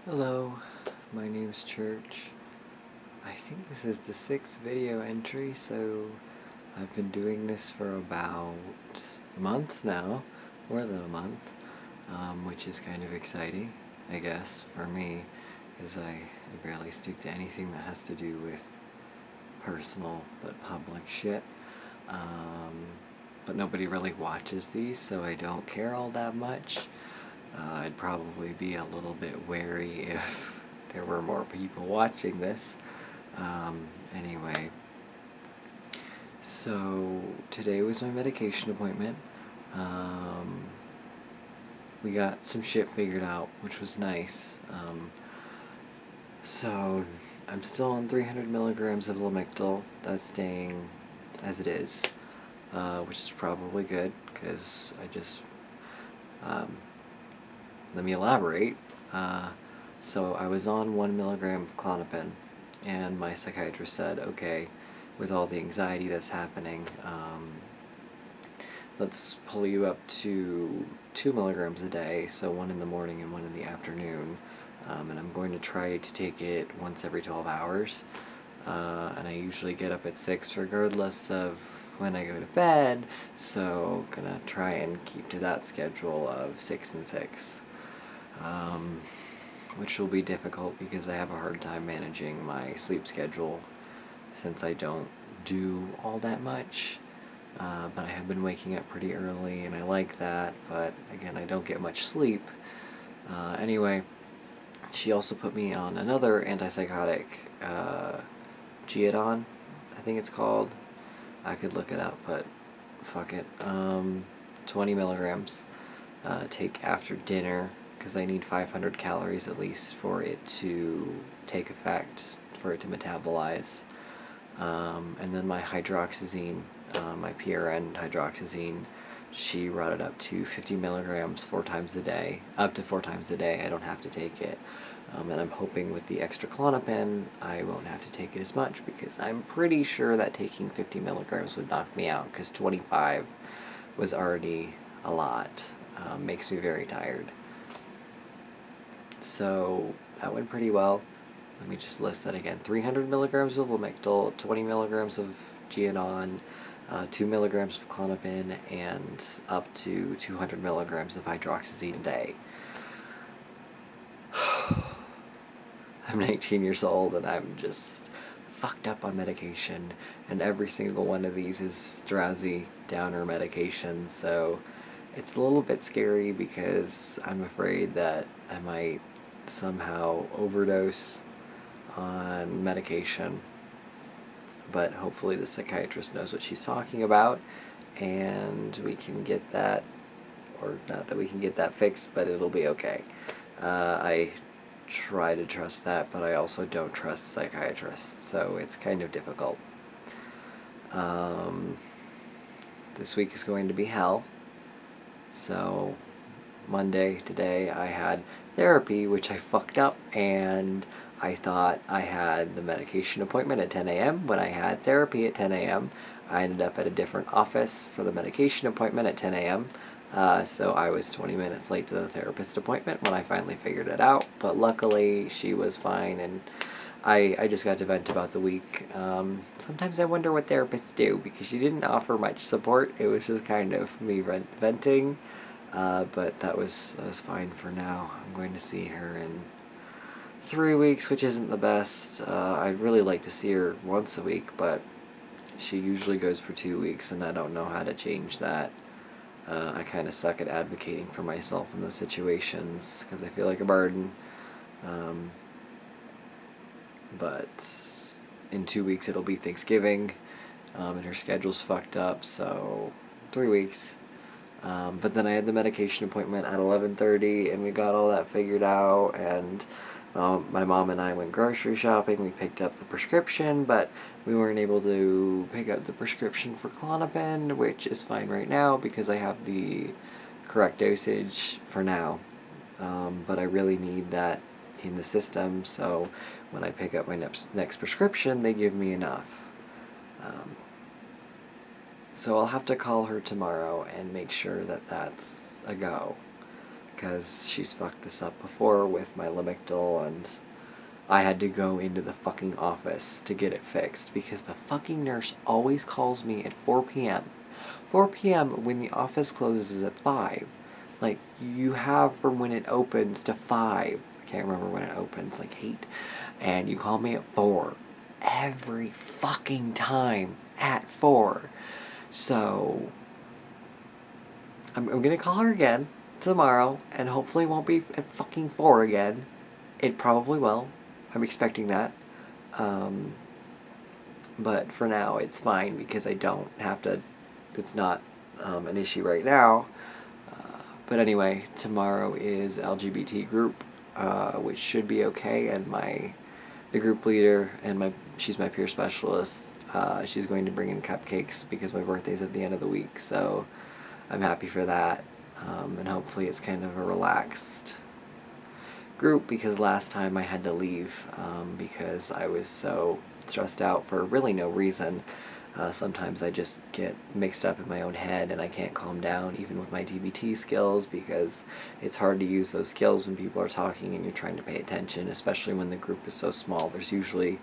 Hello, my name's Church. I think this is the 6th video entry, so I've been doing this for about a month now, more than a month, which is kind of exciting, I guess, for me, because I barely stick to anything that has to do with personal but public shit. But nobody really watches these, so I don't care all that much. I'd probably be a little bit wary if there were more people watching this. Anyway, so today was my medication appointment. We got some shit figured out, which was nice. So I'm still on 300 milligrams of Lamictal. That's staying as it is, which is probably good, because let me elaborate. So I was on 1 milligram of Klonopin, and my psychiatrist said, okay, with all the anxiety that's happening, let's pull you up to 2 milligrams a day, so 1 in the morning and 1 in the afternoon, and I'm going to try to take it once every 12 hours, and I usually get up at 6 regardless of when I go to bed, so gonna try and keep to that schedule of 6 and 6. Which will be difficult because I have a hard time managing my sleep schedule since I don't do all that much, but I have been waking up pretty early and I like that, but again, I don't get much sleep. Anyway, she also put me on another antipsychotic, Geodon, I think it's called. I could look it up, but fuck it. 20 milligrams, take after dinner, because I need 500 calories at least for it to take effect, for it to metabolize. And then my hydroxyzine, my PRN hydroxyzine, she brought it up to 50 milligrams 4 times a day, up to 4 times a day. I don't have to take it. And I'm hoping with the extra Klonopin, I won't have to take it as much, because I'm pretty sure that taking 50 milligrams would knock me out, because 25 was already a lot. Makes me very tired. So that went pretty well. Let me just list that again. 300 milligrams of Lamictal, 20 milligrams of Geodon, 2 milligrams of Klonopin, and up to 200 milligrams of hydroxyzine a day. I'm 19 years old and I'm just fucked up on medication, and every single one of these is drowsy downer medication, so it's a little bit scary because I'm afraid that I might somehow overdose on medication, but hopefully the psychiatrist knows what she's talking about and we can get that, or not that we can get that fixed, but it'll be okay. I try to trust that, but I also don't trust psychiatrists, so it's kind of difficult. This week is going to be hell. So Monday, today, I had therapy, which I fucked up, and I thought I had the medication appointment at 10 a.m. when I had therapy at 10 a.m. I ended up at a different office for the medication appointment at 10 a.m. So I was 20 minutes late to the therapist appointment when I finally figured it out, but luckily she was fine, and I just got to vent about the week. Sometimes I wonder what therapists do, because she didn't offer much support. It was just kind of me venting, but that was fine for now. I'm going to see her in 3 weeks, which isn't the best. I'd really like to see her once a week, but she usually goes for 2 weeks, and I don't know how to change that. I kind of suck at advocating for myself in those situations, because I feel like a burden. But in 2 weeks it'll be Thanksgiving, and her schedule's fucked up, so 3 weeks. But then I had the medication appointment at 11:30, and we got all that figured out, and my mom and I went grocery shopping. We picked up the prescription, but we weren't able to pick up the prescription for Klonopin, which is fine right now because I have the correct dosage for now. But I really need that in the system, so when I pick up my next prescription, they give me enough. So I'll have to call her tomorrow and make sure that that's a go, because she's fucked this up before with my Lamictal, and I had to go into the fucking office to get it fixed because the fucking nurse always calls me at 4 p.m. 4 p.m. when the office closes at 5. Like, you have from when it opens to 5. I can't remember when it opens, like 8. And you call me at 4. Every fucking time at 4. So, I'm gonna call her again tomorrow, and hopefully it won't be at fucking 4 again. It probably will. I'm expecting that. But for now, it's fine because I don't have to. It's not an issue right now. But anyway, tomorrow is LGBT group, which should be okay. And the group leader and she's my peer specialist. She's going to bring in cupcakes because my birthday's at the end of the week. So I'm happy for that. And hopefully it's kind of a relaxed group, because last time I had to leave because I was so stressed out for really no reason. Sometimes I just get mixed up in my own head and I can't calm down, even with my DBT skills, because it's hard to use those skills when people are talking and you're trying to pay attention, especially when the group is so small. There's usually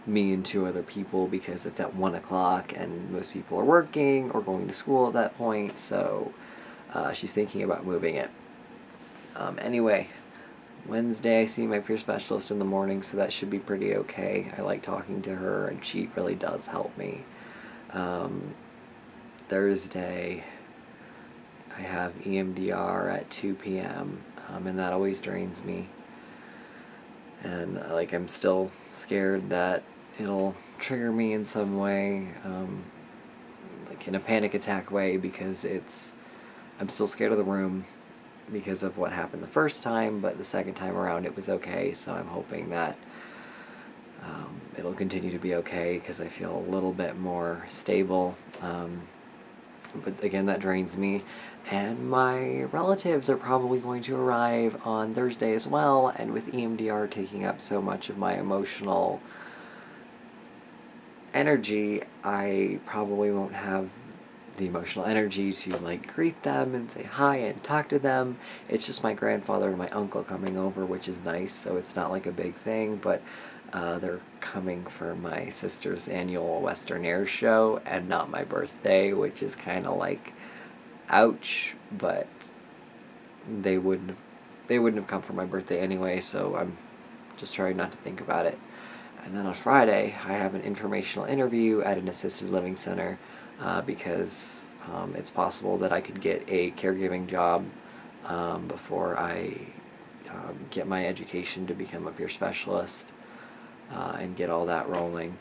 me and 2 other people because it's at 1 o'clock and most people are working or going to school at that point, so she's thinking about moving it. Anyway, Wednesday I see my peer specialist in the morning, so that should be pretty okay. I like talking to her and she really does help me. Thursday I have EMDR at 2 p.m. And that always drains me. And I'm still scared that it'll trigger me in some way, in a panic attack way, because I'm still scared of the room because of what happened the first time, but the second time around it was okay, so I'm hoping that it'll continue to be okay because I feel a little bit more stable. But again, that drains me. And my relatives are probably going to arrive on Thursday as well, and with EMDR taking up so much of my emotional energy, I probably won't have the emotional energy to greet them and say hi and talk to them. It's just my grandfather and my uncle coming over, which is nice, so it's not like a big thing, but they're coming for my sister's annual Western Air show and not my birthday, which is kind of ouch, but they wouldn't have come for my birthday anyway, so I'm just trying not to think about it. And then on Friday, I have an informational interview at an assisted living center because it's possible that I could get a caregiving job before I get my education to become a peer specialist and get all that rolling.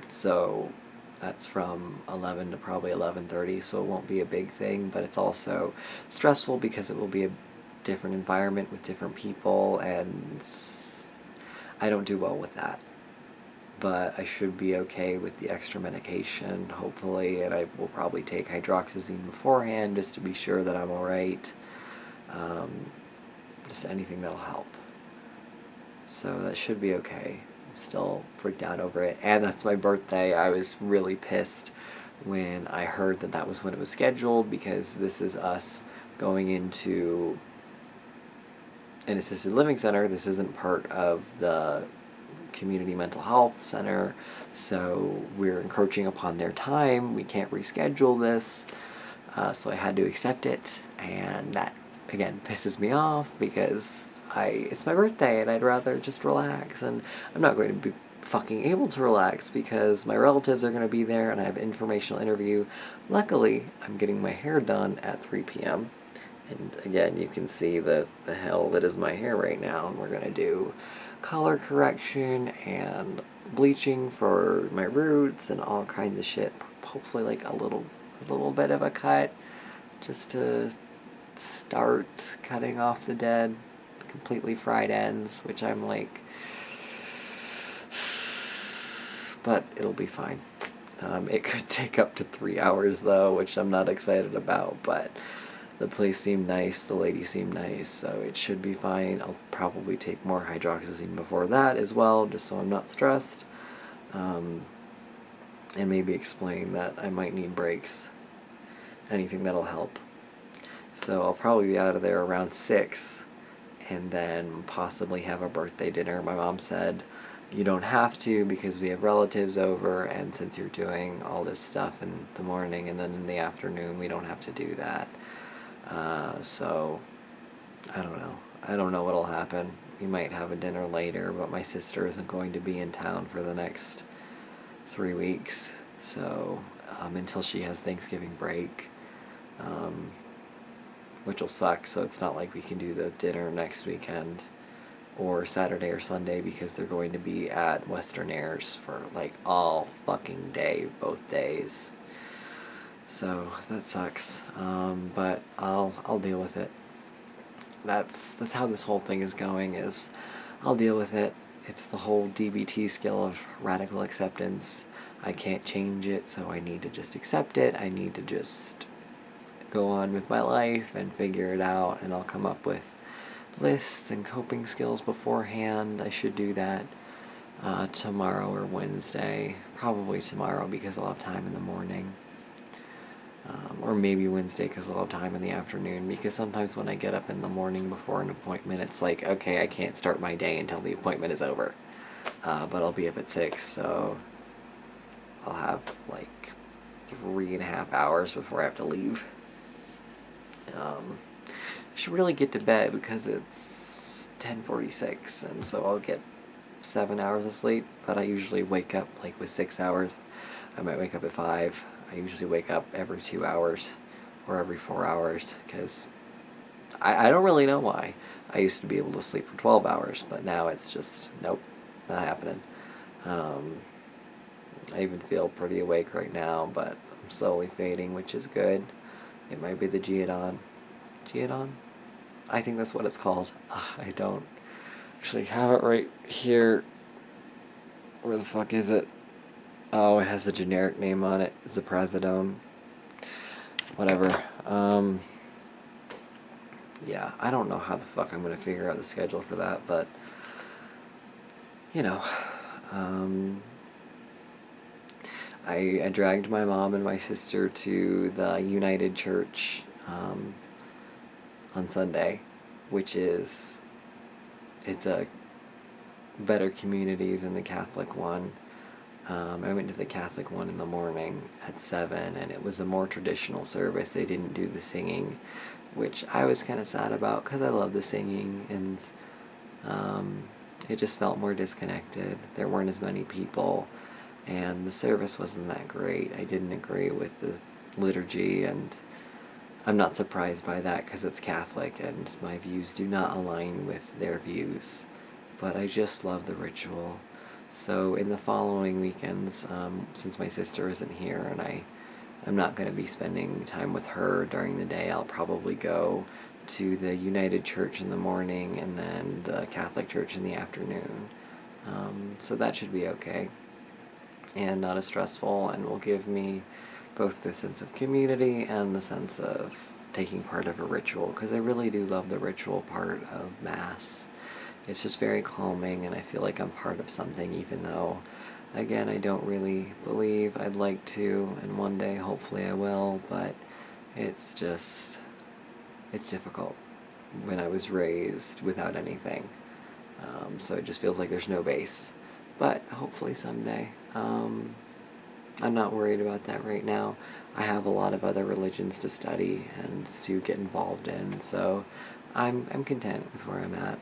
So that's from 11 to probably 11:30, so it won't be a big thing, but it's also stressful because it will be a different environment with different people, and I don't do well with that. But I should be okay with the extra medication, hopefully, and I will probably take hydroxyzine beforehand just to be sure that I'm alright. Just anything that'll help. So that should be okay. I'm still freaked out over it, and that's my birthday. I was really pissed when I heard that that was when it was scheduled, because this is us going into an assisted living center. This isn't part of the community mental health center, so we're encroaching upon their time. We can't reschedule this, so I had to accept it, and that again pisses me off because it's my birthday and I'd rather just relax, and I'm not going to be fucking able to relax because my relatives are going to be there and I have an informational interview. Luckily, I'm getting my hair done at 3 p.m. And again, you can see the hell that is my hair right now, and we're going to do color correction and bleaching for my roots and all kinds of shit. Hopefully a little bit of a cut just to start cutting off the dead, completely fried ends, which I'm but it'll be fine. It could take up to 3 hours though, which I'm not excited about, but the place seemed nice, the lady seemed nice, so it should be fine. I'll probably take more hydroxyzine before that as well, just so I'm not stressed. And maybe explain that I might need breaks. Anything that'll help. So I'll probably be out of there around 6, and then possibly have a birthday dinner. My mom said you don't have to because we have relatives over, and since you're doing all this stuff in the morning and then in the afternoon, we don't have to do that. So I don't know. I don't know what'll happen. We might have a dinner later, but my sister isn't going to be in town for the next 3 weeks, so until she has Thanksgiving break, which will suck. So it's not like we can do the dinner next weekend or Saturday or Sunday because they're going to be at Western Airs for like all fucking day, both days. So that sucks, but I'll deal with it. That's how this whole thing is going. Is I'll deal with it. It's the whole DBT skill of radical acceptance. I can't change it, so I need to just accept it. I need to just go on with my life and figure it out, and I'll come up with lists and coping skills beforehand. I should do that tomorrow or Wednesday. Probably tomorrow because I'll have time in the morning. Or maybe Wednesday because I'll have time in the afternoon, because sometimes when I get up in the morning before an appointment, it's like, okay, I can't start my day until the appointment is over. But I'll be up at 6, so I'll have like 3.5 hours before I have to leave. I should really get to bed because it's 10:46, and so I'll get 7 hours of sleep, but I usually wake up like with 6 hours. I might wake up at 5. I usually wake up every 2 hours or every 4 hours because I don't really know why. I used to be able to sleep for 12 hours, but now it's just, nope, not happening. I even feel pretty awake right now, but I'm slowly fading, which is good. It might be the Geodon. Geodon? I think that's what it's called. I don't actually have it right here. Where the fuck is it? Oh, it has a generic name on it. Ziprasidone. Whatever. Yeah, I don't know how the fuck I'm gonna figure out the schedule for that, but you know, I dragged my mom and my sister to the United Church on Sunday, which is, it's a better community than the Catholic one. I went to the Catholic one in the morning at 7, and it was a more traditional service. They didn't do the singing, which I was kind of sad about because I love the singing, and it just felt more disconnected. There weren't as many people, and the service wasn't that great. I didn't agree with the liturgy, and I'm not surprised by that because it's Catholic, and my views do not align with their views, but I just love the ritual. So in the following weekends, since my sister isn't here and I'm not going to be spending time with her during the day, I'll probably go to the United Church in the morning and then the Catholic Church in the afternoon. So that should be okay and not as stressful, and will give me both the sense of community and the sense of taking part of a ritual, because I really do love the ritual part of Mass. It's just very calming, and I feel like I'm part of something, even though, again, I don't really believe. I'd like to, and one day hopefully I will, but it's just, it's difficult when I was raised without anything. So it just feels like there's no base. But hopefully someday. I'm not worried about that right now. I have a lot of other religions to study and to get involved in, so I'm content with where I'm at.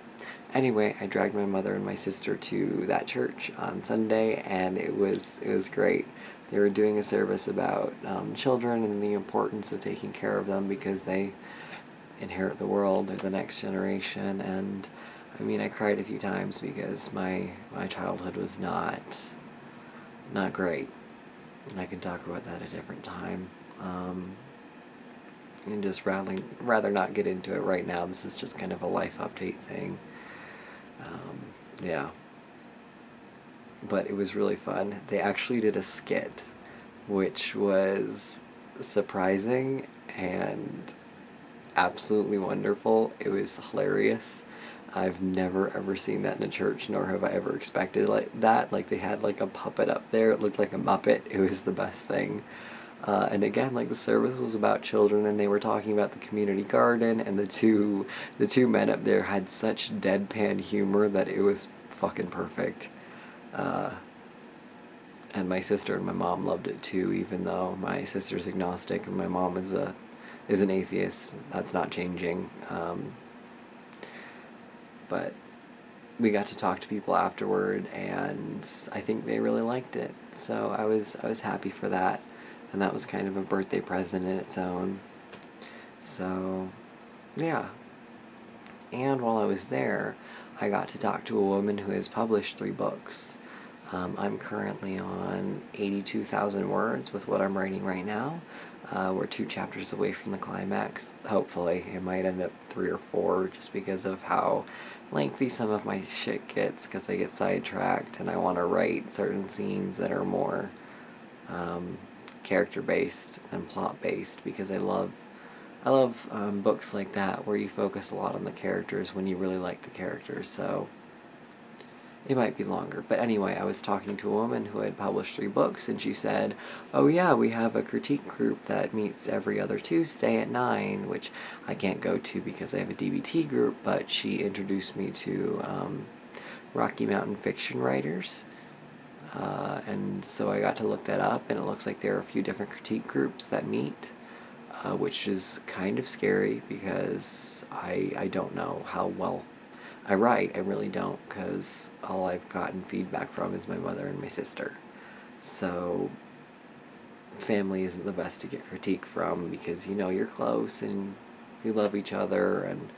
Anyway, I dragged my mother and my sister to that church on Sunday, and it was great. They were doing a service about children and the importance of taking care of them because they inherit the world. They're the next generation, and I mean, I cried a few times because my childhood was not great. I can talk about that at a different time. And just rather not get into it right now. This is just kind of a life update thing. Yeah. But it was really fun. They actually did a skit, which was surprising and absolutely wonderful. It was hilarious. I've never ever seen that in a church, nor have I ever expected like that. Like, they had like a puppet up there. It looked like a Muppet. It was the best thing. And again, like, the service was about children, and they were talking about the community garden, and the two men up there had such deadpan humor that it was fucking perfect. And my sister and my mom loved it too, even though my sister's agnostic and my mom is an atheist. That's not changing. But we got to talk to people afterward, and I think they really liked it. So I was happy for that, and that was kind of a birthday present in its own. So, yeah. And while I was there, I got to talk to a woman who has published 3 books. I'm currently on 82,000 words with what I'm writing right now. We're 2 chapters away from the climax. Hopefully, it might end up 3 or 4 just because of how lengthy some of my shit gets, because I get sidetracked and I want to write certain scenes that are more character-based than plot-based, because I love books like that where you focus a lot on the characters when you really like the characters. So it might be longer. But anyway, I was talking to a woman who had published 3 books, and she said, oh yeah, we have a critique group that meets every other Tuesday at 9, which I can't go to because I have a DBT group, but she introduced me to Rocky Mountain Fiction Writers. And so I got to look that up, and it looks like there are a few different critique groups that meet, which is kind of scary because I don't know how well I write. I really don't, because all I've gotten feedback from is my mother and my sister. So family isn't the best to get critique from, because you're close and you love each other, and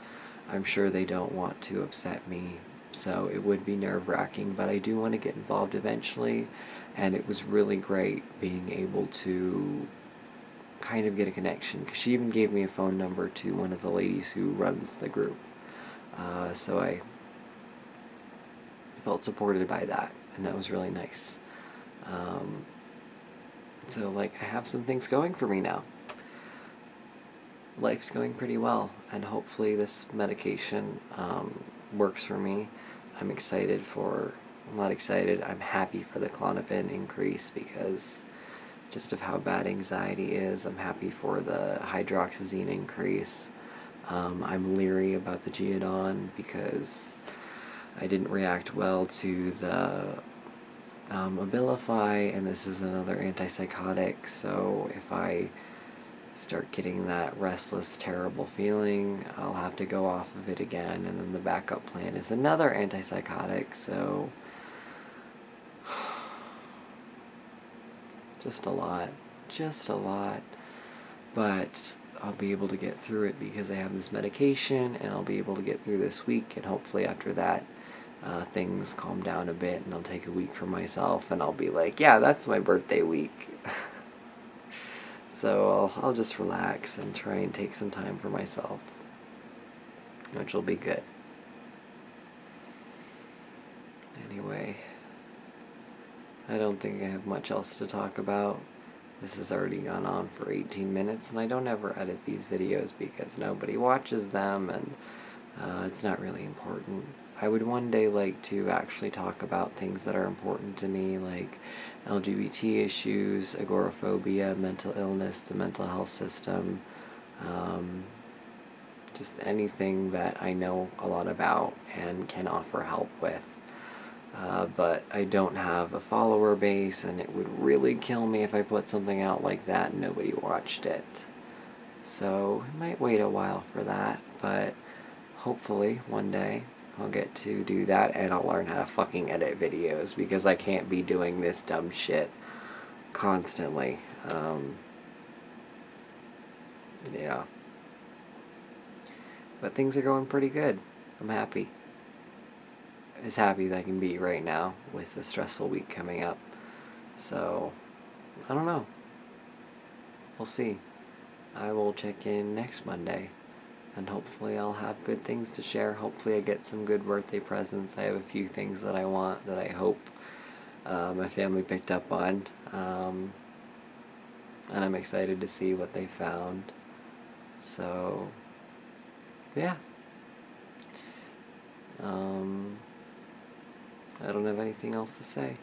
I'm sure they don't want to upset me. So it would be nerve-wracking, but I do want to get involved eventually, and it was really great being able to kind of get a connection, because she even gave me a phone number to one of the ladies who runs the group. So I felt supported by that, and that was really nice. So, like, I have some things going for me now. Life's going pretty well, and hopefully this medication works for me. I'm not excited, I'm happy for the Klonopin increase, because just of how bad anxiety is. I'm happy for the hydroxyzine increase. I'm leery about the Geodon because I didn't react well to the Abilify, and this is another antipsychotic, so if I start getting that restless, terrible feeling, I'll have to go off of it again, and then the backup plan is another antipsychotic, so just a lot, but I'll be able to get through it because I have this medication, and I'll be able to get through this week, and hopefully after that things calm down a bit, and I'll take a week for myself, and I'll be like, yeah, that's my birthday week. So I'll just relax and try and take some time for myself, which will be good. Anyway, I don't think I have much else to talk about. This has already gone on for 18 minutes, and I don't ever edit these videos because nobody watches them, and it's not really important. I would one day like to actually talk about things that are important to me, like LGBT issues, agoraphobia, mental illness, the mental health system, just anything that I know a lot about and can offer help with. But I don't have a follower base, and it would really kill me if I put something out like that and nobody watched it. So I might wait a while for that, but hopefully one day I'll get to do that, and I'll learn how to fucking edit videos, because I can't be doing this dumb shit constantly. Yeah. But things are going pretty good. I'm happy. As happy as I can be right now with a stressful week coming up. So, I don't know. We'll see. I will check in next Monday, and hopefully I'll have good things to share. Hopefully I get some good birthday presents. I have a few things that I want that I hope my family picked up on. And I'm excited to see what they found. So, yeah. I don't have anything else to say.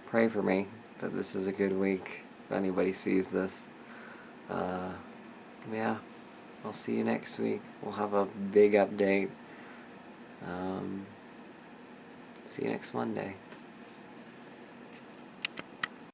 Pray for me that this is a good week. if anybody sees this. Yeah, I'll see you next week. We'll have a big update. See you next Monday.